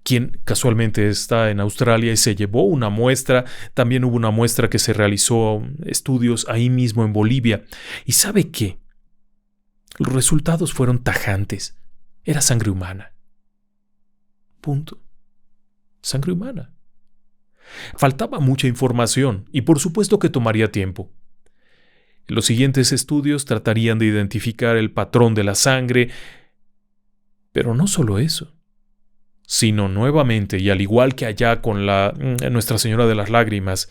quien casualmente está en Australia y se llevó una muestra. También hubo una muestra que se realizó estudios ahí mismo en Bolivia. ¿Y sabe qué? Los resultados fueron tajantes. Era sangre humana. Punto. Sangre humana. Faltaba mucha información y por supuesto que tomaría tiempo. Los siguientes estudios tratarían de identificar el patrón de la sangre, pero no solo eso, sino nuevamente, y al igual que allá con Nuestra Señora de las Lágrimas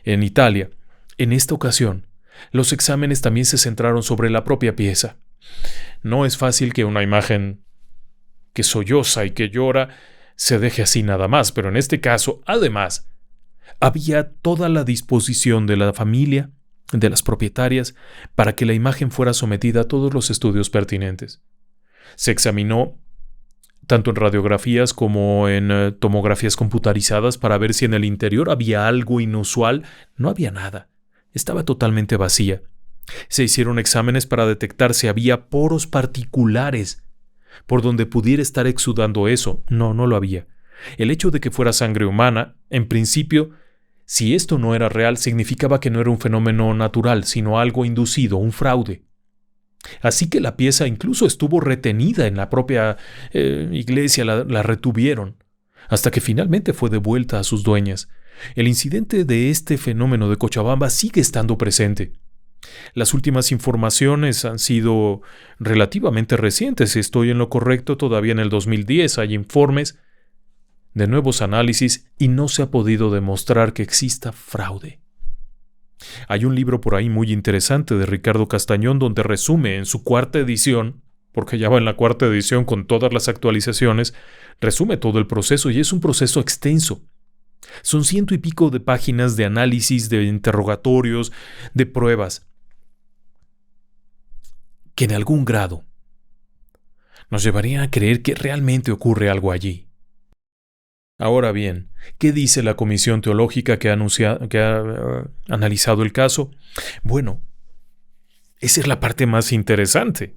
en Italia, en esta ocasión, los exámenes también se centraron sobre la propia pieza. No es fácil que una imagen que solloza y que llora se deje así nada más, pero en este caso, además, había toda la disposición de la familia, de las propietarias, para que la imagen fuera sometida a todos los estudios pertinentes. Se examinó tanto en radiografías como en tomografías computarizadas para ver si en el interior había algo inusual. No había nada. Estaba totalmente vacía. Se hicieron exámenes para detectar si había poros particulares por donde pudiera estar exudando eso. No lo había. El hecho de que fuera sangre humana, en principio, si esto no era real, significaba que no era un fenómeno natural, sino algo inducido, un fraude. Así que la pieza incluso estuvo retenida en la propia iglesia, la retuvieron, hasta que finalmente fue devuelta a sus dueñas. El incidente de este fenómeno de Cochabamba sigue estando presente. Las últimas informaciones han sido relativamente recientes. Si estoy en lo correcto, todavía en el 2010 hay informes de nuevos análisis y no se ha podido demostrar que exista fraude. Hay un libro por ahí muy interesante de Ricardo Castañón donde resume en su 4ª edición, porque ya va en la 4ª edición con todas las actualizaciones, resume todo el proceso y es un proceso extenso. Son 100 y pico de páginas de análisis, de interrogatorios, de pruebas, que en algún grado nos llevarían a creer que realmente ocurre algo allí. Ahora bien, ¿qué dice la Comisión Teológica que ha analizado el caso? Bueno, esa es la parte más interesante,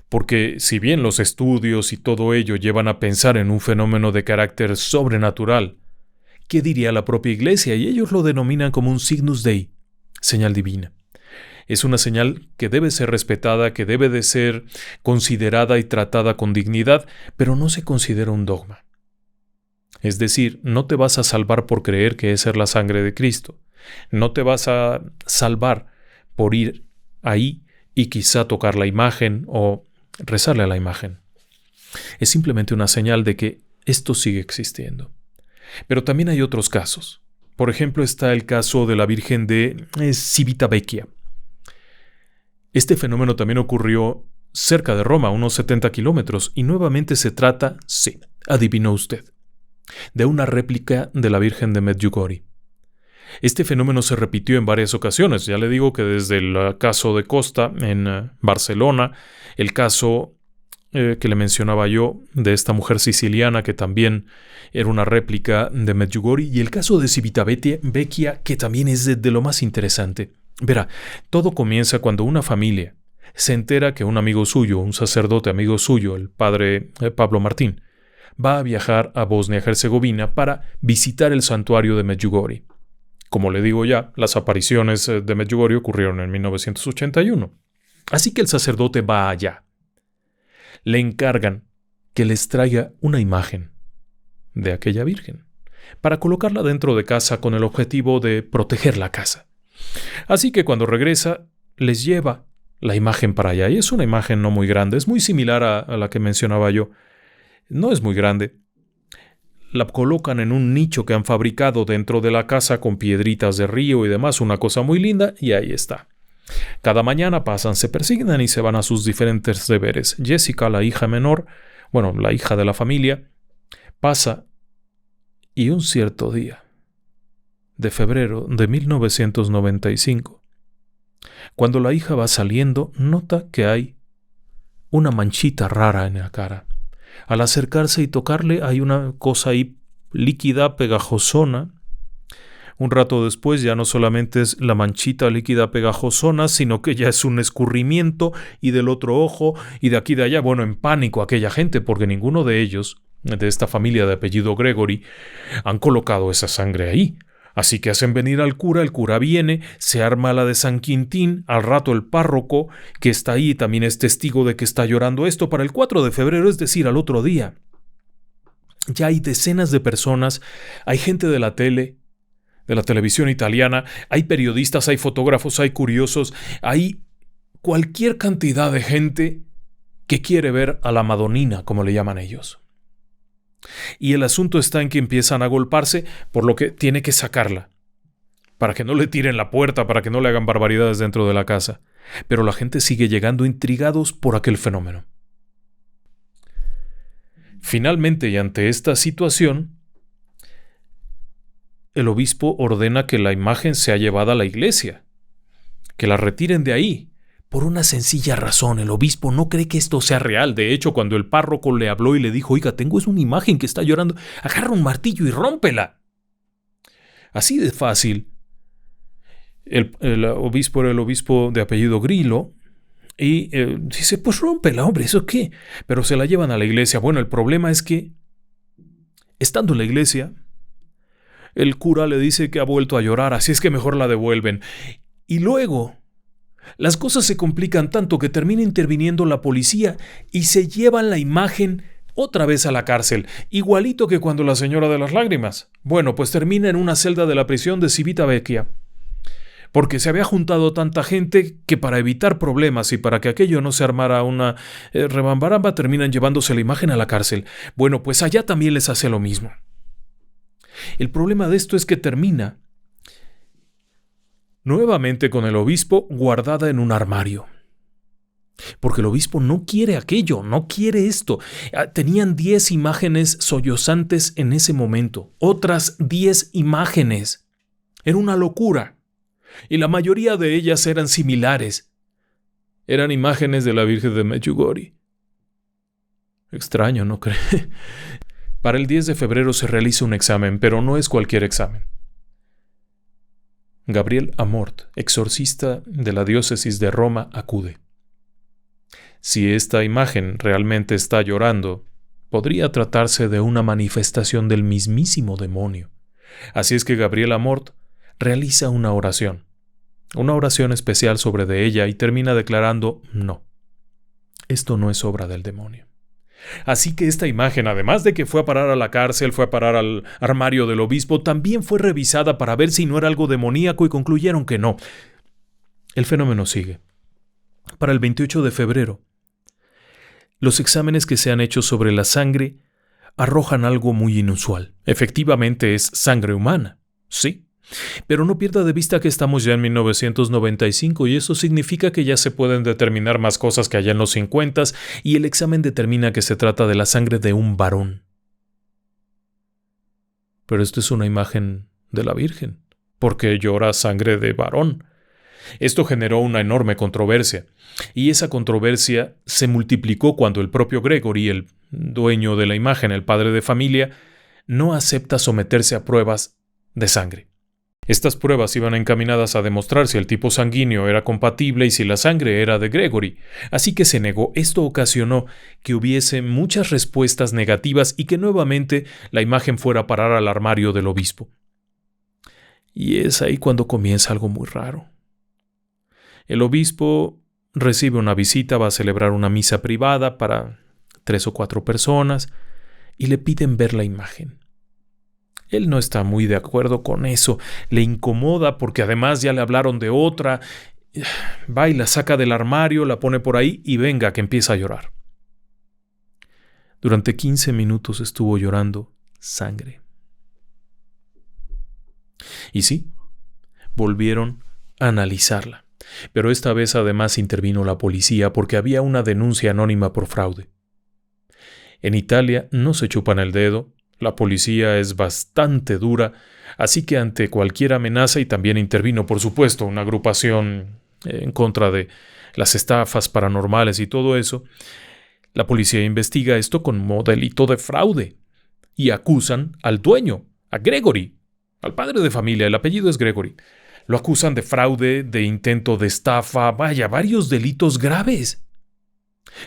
porque si bien los estudios y todo ello llevan a pensar en un fenómeno de carácter sobrenatural, ¿qué diría la propia Iglesia? Y ellos lo denominan como un Signus Dei, señal divina. Es una señal que debe ser respetada, que debe de ser considerada y tratada con dignidad, pero no se considera un dogma. Es decir, no te vas a salvar por creer que esa es la sangre de Cristo. No te vas a salvar por ir ahí y quizá tocar la imagen o rezarle a la imagen. Es simplemente una señal de que esto sigue existiendo. Pero también hay otros casos. Por ejemplo, está el caso de la Virgen de Civitavecchia. Este fenómeno también ocurrió cerca de Roma, unos 70 kilómetros, y nuevamente se trata, sí, adivinó usted, de una réplica de la Virgen de Medjugorje. Este fenómeno se repitió en varias ocasiones. Ya le digo que desde el caso de Costa en Barcelona, el caso que le mencionaba yo de esta mujer siciliana que también era una réplica de Medjugorje, y el caso de Civitavecchia, que también es de lo más interesante. Verá, todo comienza cuando una familia se entera que un amigo suyo, un sacerdote amigo suyo, el padre Pablo Martín, va a viajar a Bosnia-Herzegovina para visitar el santuario de Medjugorje. Como le digo ya, las apariciones de Medjugorje ocurrieron en 1981. Así que el sacerdote va allá. Le encargan que les traiga una imagen de aquella virgen para colocarla dentro de casa con el objetivo de proteger la casa. Así que cuando regresa, les lleva la imagen para allá. Y es una imagen no muy grande, es muy similar a la que mencionaba yo. No es muy grande. La colocan en un nicho que han fabricado dentro de la casa con piedritas de río y demás, una cosa muy linda, y ahí está. Cada mañana pasan, se persignan y se van a sus diferentes deberes. Jessica, la hija menor, la hija de la familia, pasa y un cierto día de febrero de 1995, cuando la hija va saliendo, nota que hay una manchita rara en la cara. Al acercarse y tocarle, hay una cosa ahí líquida, pegajosona. Un rato después ya no solamente es la manchita líquida pegajosona, sino que ya es un escurrimiento, y del otro ojo, y de aquí y de allá. En pánico aquella gente, porque ninguno de ellos, de esta familia de apellido Gregory, han colocado esa sangre ahí. Así que hacen venir al cura, el cura viene, se arma la de San Quintín, al rato el párroco, que está ahí, también es testigo de que está llorando esto para el 4 de febrero, es decir, al otro día. Ya hay decenas de personas, hay gente de la tele, de la televisión italiana, hay periodistas, hay fotógrafos, hay curiosos, hay cualquier cantidad de gente que quiere ver a la Madonina, como le llaman ellos. Y el asunto está en que empiezan a agolparse, por lo que tiene que sacarla, para que no le tiren la puerta, para que no le hagan barbaridades dentro de la casa. Pero la gente sigue llegando intrigados por aquel fenómeno. Finalmente, y ante esta situación, el obispo ordena que la imagen sea llevada a la iglesia, que la retiren de ahí. Por una sencilla razón, el obispo no cree que esto sea real. De hecho, cuando el párroco le habló y le dijo, oiga, tengo una imagen que está llorando, agarra un martillo y rómpela. Así de fácil. El obispo era el obispo de apellido Grillo, y dice, pues rómpela, hombre, ¿eso qué? Pero se la llevan a la iglesia. El problema es que, estando en la iglesia, el cura le dice que ha vuelto a llorar, así es que mejor la devuelven. Y luego las cosas se complican tanto que termina interviniendo la policía y se llevan la imagen otra vez a la cárcel, igualito que cuando la señora de las lágrimas. Pues termina en una celda de la prisión de Civitavecchia. porque se había juntado tanta gente que para evitar problemas y para que aquello no se armara una rebambaramba terminan llevándose la imagen a la cárcel. Bueno, pues allá también les hace lo mismo. El problema de esto es que termina nuevamente con el obispo guardada en un armario. Porque el obispo no quiere aquello, no quiere esto. Tenían 10 imágenes sollozantes en ese momento, otras 10 imágenes. Era una locura. Y la mayoría de ellas eran similares. Eran imágenes de la Virgen de Medjugorje. Extraño, ¿no cree? Para el 10 de febrero se realiza un examen, pero no es cualquier examen. Gabriel Amort, exorcista de la diócesis de Roma, acude. Si esta imagen realmente está llorando, podría tratarse de una manifestación del mismísimo demonio. Así es que Gabriel Amort realiza una oración especial sobre de ella y termina declarando: no, esto no es obra del demonio. Así que esta imagen, además de que fue a parar a la cárcel, fue a parar al armario del obispo, también fue revisada para ver si no era algo demoníaco y concluyeron que no. El fenómeno sigue. Para el 28 de febrero, los exámenes que se han hecho sobre la sangre arrojan algo muy inusual. Efectivamente es sangre humana, sí. Pero no pierda de vista que estamos ya en 1995 y eso significa que ya se pueden determinar más cosas que allá en los 50 y el examen determina que se trata de la sangre de un varón. Pero esto es una imagen de la Virgen, porque llora sangre de varón. Esto generó una enorme controversia, y esa controversia se multiplicó cuando el propio Gregory, el dueño de la imagen, el padre de familia, no acepta someterse a pruebas de sangre. Estas pruebas iban encaminadas a demostrar si el tipo sanguíneo era compatible y si la sangre era de Gregory, así que se negó. Esto ocasionó que hubiese muchas respuestas negativas y que nuevamente la imagen fuera a parar al armario del obispo. Y es ahí cuando comienza algo muy raro. El obispo recibe una visita, va a celebrar una misa privada para 3 o 4 personas y le piden ver la imagen. Él no está muy de acuerdo con eso, le incomoda porque además ya le hablaron de otra. Va y la saca del armario, la pone por ahí y venga que empieza a llorar. Durante 15 minutos estuvo llorando sangre. Y sí, volvieron a analizarla. Pero esta vez además intervino la policía porque había una denuncia anónima por fraude. En Italia no se chupan el dedo, la policía es bastante dura, así que ante cualquier amenaza, y también intervino por supuesto una agrupación en contra de las estafas paranormales y todo eso, la policía investiga esto como delito de fraude y acusan al dueño, a Gregory, al padre de familia, el apellido es Gregory. Lo acusan de fraude, de intento de estafa, varios delitos graves.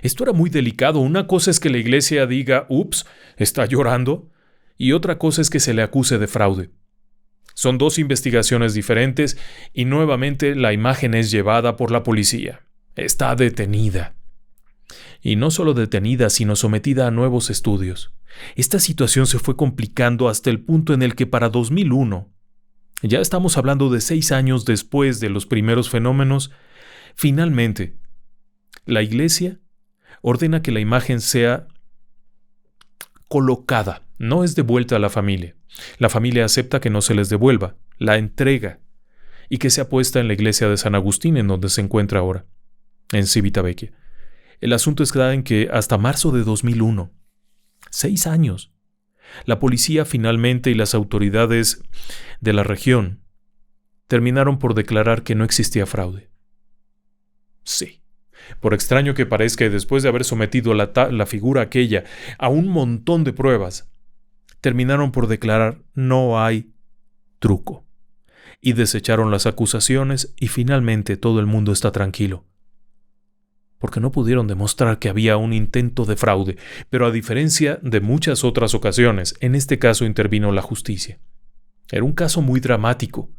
Esto era muy delicado. Una cosa es que la iglesia diga, ups, está llorando, y otra cosa es que se le acuse de fraude. Son 2 investigaciones diferentes y nuevamente la imagen es llevada por la policía. Está detenida. Y no solo detenida, sino sometida a nuevos estudios. Esta situación se fue complicando hasta el punto en el que para 2001, ya estamos hablando de 6 años después de los primeros fenómenos, finalmente, la iglesia ordena que la imagen sea colocada, no es devuelta a la familia. La familia acepta que no se les devuelva, la entrega, y que sea puesta en la iglesia de San Agustín, en donde se encuentra ahora, en Civitavecchia. El asunto está en que hasta marzo de 2001, 6 años, la policía finalmente y las autoridades de la región terminaron por declarar que no existía fraude. Sí, por extraño que parezca, después de haber sometido la figura aquella a un montón de pruebas, terminaron por declarar no hay truco. Y desecharon las acusaciones y finalmente todo el mundo está tranquilo. Porque no pudieron demostrar que había un intento de fraude, pero a diferencia de muchas otras ocasiones, en este caso intervino la justicia. Era un caso muy dramático.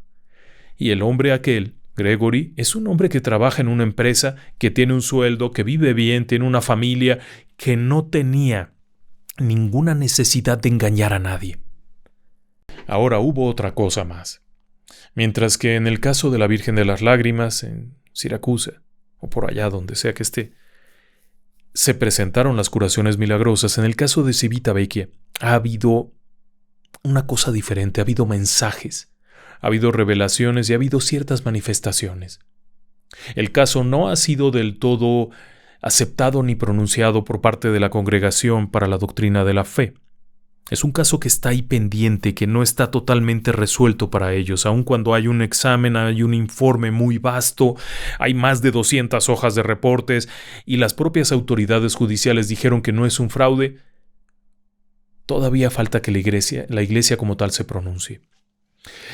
Y el hombre aquel, Gregory, es un hombre que trabaja en una empresa, que tiene un sueldo, que vive bien, tiene una familia, que no tenía ninguna necesidad de engañar a nadie. Ahora hubo otra cosa más. Mientras que en el caso de la Virgen de las Lágrimas, en Siracusa, o por allá donde sea que esté, se presentaron las curaciones milagrosas. En el caso de Civitavecchia ha habido una cosa diferente, ha habido mensajes, ha habido revelaciones y ha habido ciertas manifestaciones. El caso no ha sido del todo aceptado ni pronunciado por parte de la Congregación para la Doctrina de la Fe. Es un caso que está ahí pendiente, que no está totalmente resuelto para ellos, aun cuando hay un examen, hay un informe muy vasto, hay más de 200 hojas de reportes y las propias autoridades judiciales dijeron que no es un fraude. Todavía falta que la iglesia como tal se pronuncie.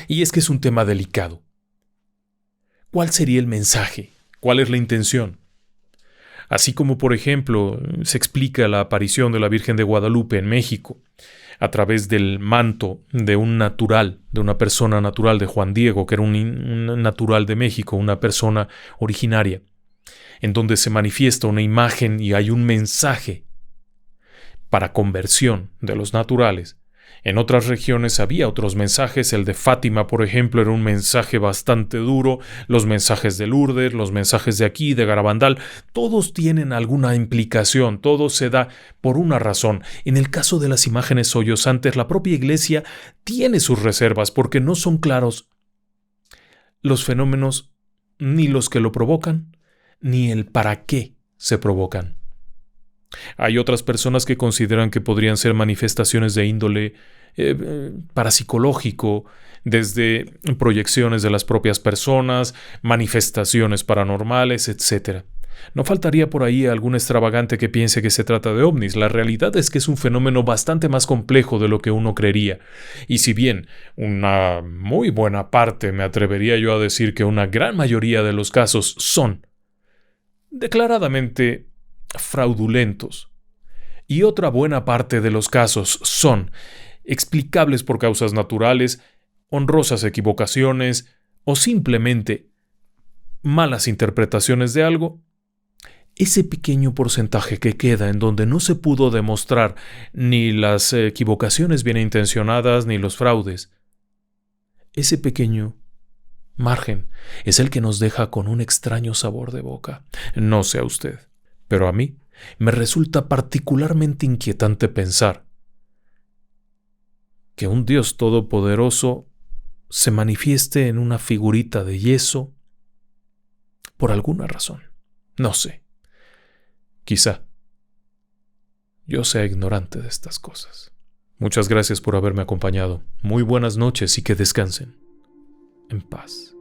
Y es que es un tema delicado. ¿Cuál sería el mensaje? ¿Cuál es la intención? Así como, por ejemplo, se explica la aparición de la Virgen de Guadalupe en México a través del manto de un natural, de una persona natural, de Juan Diego, que era un natural de México, una persona originaria, en donde se manifiesta una imagen y hay un mensaje para conversión de los naturales. En otras regiones había otros mensajes, el de Fátima, por ejemplo, era un mensaje bastante duro, los mensajes de Lourdes, los mensajes de aquí, de Garabandal, todos tienen alguna implicación, todo se da por una razón. En el caso de las imágenes sollozantes, la propia Iglesia tiene sus reservas porque no son claros los fenómenos, ni los que lo provocan, ni el para qué se provocan. Hay otras personas que consideran que podrían ser manifestaciones de índole parapsicológico, desde proyecciones de las propias personas, manifestaciones paranormales, etc. No faltaría por ahí algún extravagante que piense que se trata de ovnis. La realidad es que es un fenómeno bastante más complejo de lo que uno creería. Y si bien una muy buena parte, me atrevería yo a decir que una gran mayoría de los casos son declaradamente fraudulentos, y otra buena parte de los casos son explicables por causas naturales, honrosas equivocaciones o simplemente malas interpretaciones de algo, ese pequeño porcentaje que queda en donde no se pudo demostrar ni las equivocaciones bien intencionadas ni los fraudes, ese pequeño margen es el que nos deja con un extraño sabor de boca. No sé a usted, pero a mí me resulta particularmente inquietante pensar que un Dios todopoderoso se manifieste en una figurita de yeso por alguna razón. No sé. Quizá yo sea ignorante de estas cosas. Muchas gracias por haberme acompañado. Muy buenas noches y que descansen en paz.